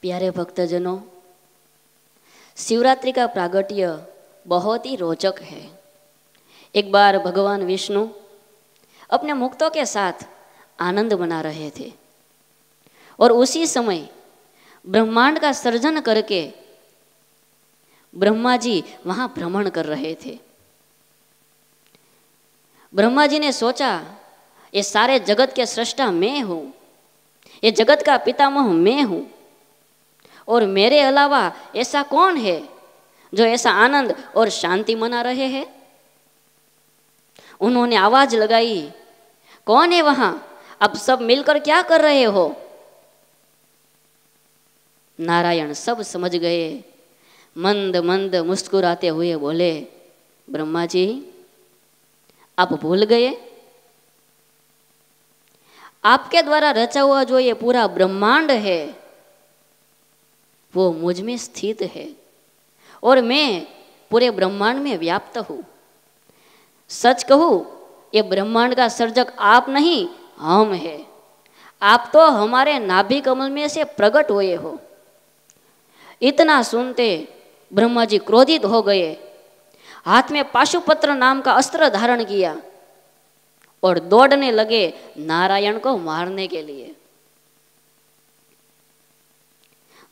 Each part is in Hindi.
प्यारे भक्तजनों, शिवरात्रि का प्रागट्य बहुत ही रोचक है। एक बार भगवान विष्णु अपने मुक्तों के साथ आनंद मना रहे थे और उसी समय ब्रह्मांड का सर्जन करके ब्रह्मा जी वहां भ्रमण कर रहे थे। ब्रह्मा जी ने सोचा, ये सारे जगत के सृष्टा मैं हूं, ये जगत का पितामह मैं हूं और मेरे अलावा ऐसा कौन है जो ऐसा आनंद और शांति मना रहे हैं। उन्होंने आवाज लगाई, कौन है वहां, अब सब मिलकर क्या कर रहे हो। नारायण सब समझ गए, मंद मंद मुस्कुराते हुए बोले, ब्रह्मा जी आप भूल गए, आपके द्वारा रचा हुआ जो ये पूरा ब्रह्मांड है वो मुझ में स्थित है और मैं पूरे ब्रह्मांड में व्याप्त हूं। सच कहूं, ये ब्रह्मांड का सर्जक आप नहीं, हम हैं। आप तो हमारे नाभि कमल में से प्रकट हुए हो। इतना सुनते ब्रह्मा जी क्रोधित हो गए, हाथ में पाशुपत्र नाम का अस्त्र धारण किया और दौड़ने लगे नारायण को मारने के लिए।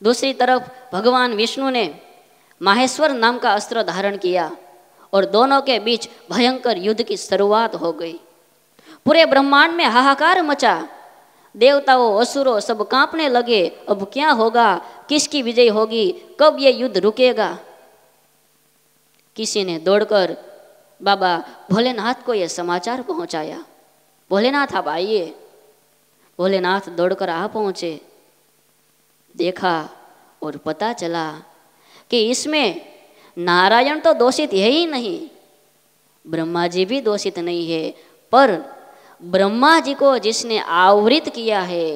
दूसरी तरफ भगवान विष्णु ने माहेश्वर नाम का अस्त्र धारण किया और दोनों के बीच भयंकर युद्ध की शुरुआत हो गई। पूरे ब्रह्मांड में हाहाकार मचा, देवताओं असुरों सब कांपने लगे। अब क्या होगा, किसकी विजय होगी, कब ये युद्ध रुकेगा। किसी ने दौड़कर बाबा भोलेनाथ को यह समाचार पहुंचाया, भोलेनाथ आप आइए। भोलेनाथ दौड़कर आ पहुंचे, देखा और पता चला कि इसमें नारायण तो दोषित है ही नहीं, ब्रह्मा जी भी दोषित नहीं है, पर ब्रह्मा जी को जिसने आवृत किया है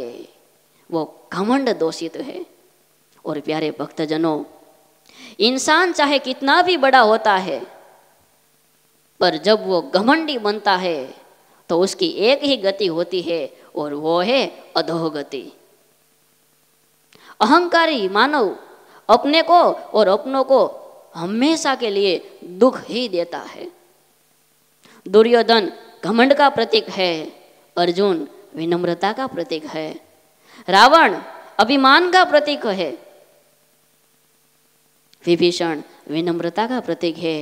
वो घमंड दोषित है। और प्यारे भक्तजनों, इंसान चाहे कितना भी बड़ा होता है, पर जब वो घमंडी बनता है तो उसकी एक ही गति होती है और वो है अधोगति। अहंकारी मानव अपने को और अपनों को हमेशा के लिए दुख ही देता है। दुर्योधन घमंड का प्रतीक है, अर्जुन विनम्रता का प्रतीक है, रावण अभिमान का प्रतीक है, विभीषण विनम्रता का प्रतीक है।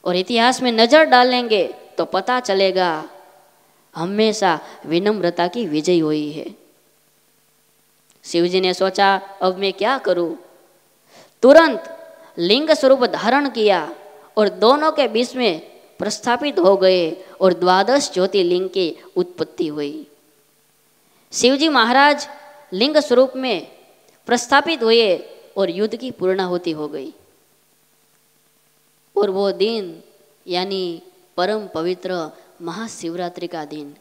और इतिहास में नजर डालेंगे तो पता चलेगा हमेशा विनम्रता की विजय हुई है। शिवजी ने सोचा, अब मैं क्या करूं। तुरंत लिंग स्वरूप धारण किया और दोनों के बीच में प्रस्थापित हो गए और 12 ज्योतिर्लिंग की उत्पत्ति हुई। शिवजी महाराज लिंग स्वरूप में प्रस्थापित हुए और युद्ध की पूर्णाहुति हो गई। और वो दिन यानी परम पवित्र महाशिवरात्रि का दिन,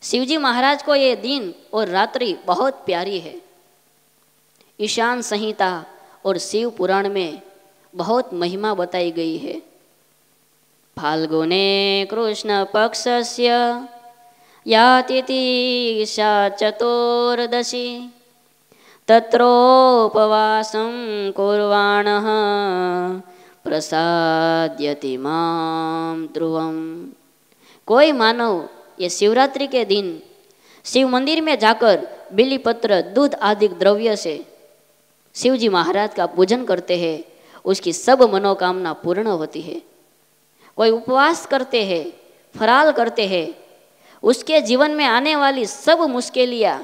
शिवजी महाराज को ये दिन और रात्रि बहुत प्यारी है। ईशान संहिता और शिव पुराण में बहुत महिमा बताई गई है। फाल्गुने कृष्ण पक्षस्य या तिथि सा चतुर्दशी तत्रोपवासं कुर्वाणः प्रसाद्यति मां ध्रुवम्। कोई मानव ये शिवरात्रि के दिन शिव मंदिर में जाकर बिलीपत्र दूध आदि द्रव्य से शिवजी महाराज का पूजन करते हैं, उसकी सब मनोकामना पूर्ण होती है। कोई उपवास करते हैं, फराल करते हैं, उसके जीवन में आने वाली सब मुश्किलियाँ,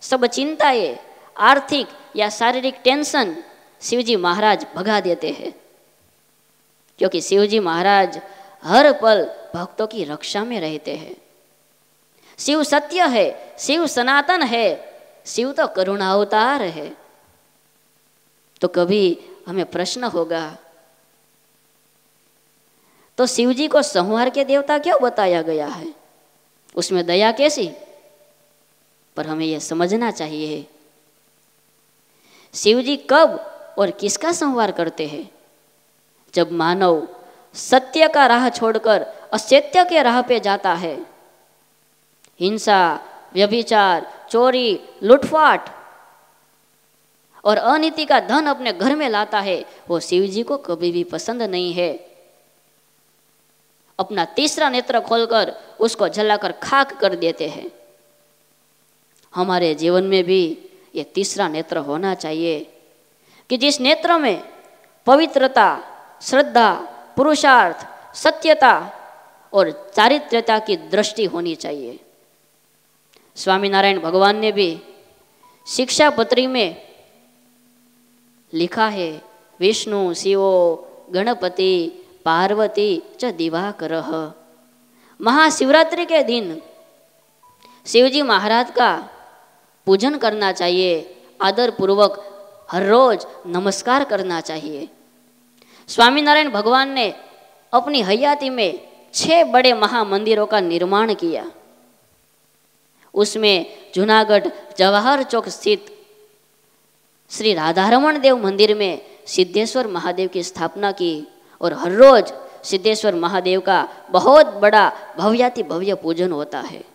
सब चिंताएं, आर्थिक या शारीरिक टेंशन शिवजी महाराज भगा देते हैं, क्योंकि शिवजी महाराज हर पल भक्तों की रक्षा में रहते हैं। शिव सत्य है, शिव सनातन है, शिव तो करुणावतार है। तो कभी हमें प्रश्न होगा, तो शिवजी को संहार के देवता क्यों बताया गया है, उसमें दया कैसी। पर हमें यह समझना चाहिए, शिवजी कब और किसका संहार करते हैं, जब मानव सत्य का राह छोड़कर असत्य के राह पे जाता है। हिंसा, व्यभिचार, चोरी, लूटपाट और अनीति का धन अपने घर में लाता है, वो शिव जी को कभी भी पसंद नहीं है। अपना तीसरा नेत्र खोलकर उसको जलाकर खाक कर देते हैं। हमारे जीवन में भी ये तीसरा नेत्र होना चाहिए कि जिस नेत्र में पवित्रता, श्रद्धा, पुरुषार्थ, सत्यता और चारित्र्यता की दृष्टि होनी चाहिए। स्वामीनारायण भगवान ने भी शिक्षापत्री में लिखा है, विष्णु शिवो गणपति पार्वती च दिवाकरः। महाशिवरात्रि के दिन शिवजी महाराज का पूजन करना चाहिए, आदर पूर्वक हर रोज नमस्कार करना चाहिए। स्वामीनारायण भगवान ने अपनी हयाती में 6 बड़े महामंदिरों का निर्माण किया। उसमें जूनागढ़ जवाहर चौक स्थित श्री राधारमण देव मंदिर में सिद्धेश्वर महादेव की स्थापना की और हर रोज सिद्धेश्वर महादेव का बहुत बड़ा भव्याति भव्य पूजन होता है।